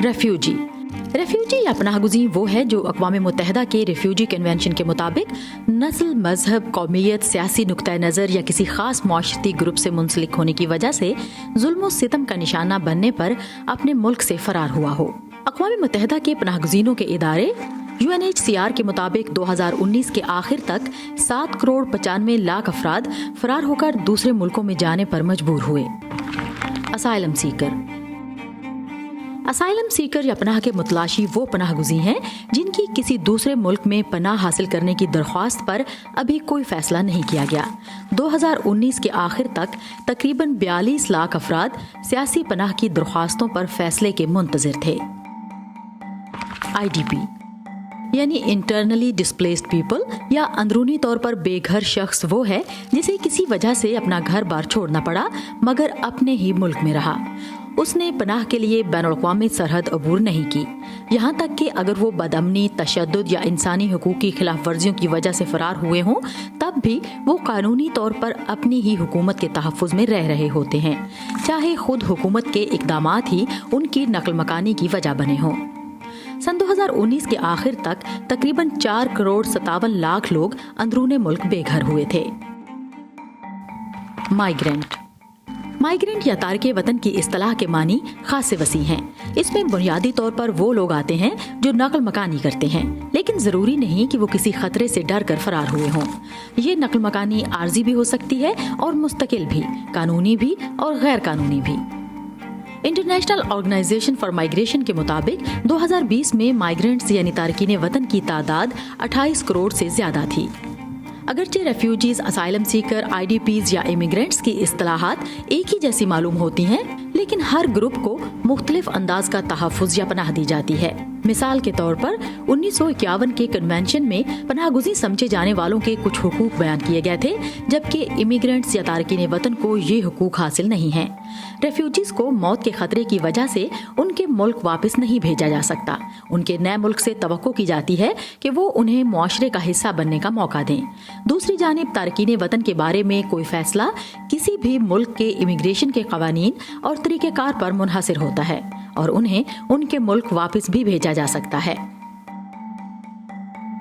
Refugee या पनाहगुज़ीं वो है जो अक़वाम मुत्तहिदा के रेफ्यूजी कन्वेंशन के मुताबिक नस्ल, मजहब, कौमियत, सियासी नुक्ता नज़र या किसी ख़ास मुआशरती ग्रुप से मुंसलिक होने की वजह से जुल्म व सितम का निशाना बनने पर अपने मुल्क से फरार हुआ हो। अक़वाम मुत्तहिदा के पनाहगुज़ीनों के इदारे UNHCR के मुताबिक 2019 के आखिर तक 7,95,00,000 अफराद फरार होकर दूसरे मुल्कों में जाने पर मजबूर हुए। असाइलम सीकर या पनाह के मुतलाशी वो पनाहगुज़ीं हैं जिनकी किसी दूसरे मुल्क में पनाह हासिल करने की दरख्वास्त पर अभी कोई फैसला नहीं किया गया। 2019 के आखिर तक तकरीबन 42 लाख अफराद सियासी पनाह की दरख्वास्तों पर फैसले के मुंतज़िर थे। IDP यानी इंटरनली डिस्प्लेस्ड पीपल या अंदरूनी तौर पर बेघर शख्स वो है जिसे किसी वजह से अपना घर बार छोड़ना पड़ा मगर अपने ही मुल्क में रहा। उसने पनाह के लिए बैनुल-अक़वामी सरहद अबूर नहीं की, यहाँ तक कि अगर वो बदअमनी, तशद्दुद या इंसानी हुकूक की खिलाफ वर्जियों की वजह से फरार हुए हों तब भी वो कानूनी तौर पर अपनी ही हुकूमत के तहफ़्फ़ुज़ में रह रहे होते हैं, चाहे खुद हुकूमत के इक़दामात ही उनकी नक़ल मकानी की वजह बने हों। सन 2019 के आखिर तक तकरीबन 4,57,00,000 लोग अंदरूने मुल्क बेघर हुए थे। माइग्रेंट या तारके वतन की इस्तिलाह के मानी खासे वसी हैं। इसमें बुनियादी तौर पर वो लोग आते हैं जो नकल मकानी करते हैं, लेकिन ज़रूरी नहीं कि वो किसी खतरे से डर कर फरार हुए हों। ये नकल मकानी आर्जी भी हो सकती है और मुस्तकिल भी, कानूनी भी और गैर कानूनी भी। इंटरनेशनल ऑर्गेनाइजेशन फॉर माइग्रेशन के मुताबिक 2020 में माइग्रेंट्स यानी तारकीन वतन की तादाद 28 करोड़ से ज्यादा थी। अगरचे रेफ्यूजीज, असाइलम सीकर, IDPs या इमिग्रेंट्स की इस्तिलाहात एक ही जैसी मालूम होती हैं, लेकिन हर ग्रुप को मुख्तलिफ अंदाज का तहफ़्फ़ुज़ या पनाह दी जाती है। मिसाल के तौर पर 1951 के कन्वेंशन में पनाहगुज़ी समझे जाने वालों के कुछ हुकूक बयान किए गए थे, जबकि इमिग्रेंट्स या तारकीन वतन को ये हुकूक हासिल नहीं हैं। रेफ्यूजीज को मौत के खतरे की वजह से उनके मुल्क वापस नहीं भेजा जा सकता। उनके नए मुल्क से तवक्को की जाती है कि वो उन्हें मुआशरे का हिस्सा बनने का मौका दें। दूसरी जानिब तारकीन वतन के बारे में कोई फैसला किसी भी मुल्क के इमिग्रेशन के कवानीन और तरीक़ेकार पर मुनहसर होता है और उन्हें उनके मुल्क वापस भी भेजा जा सकता है।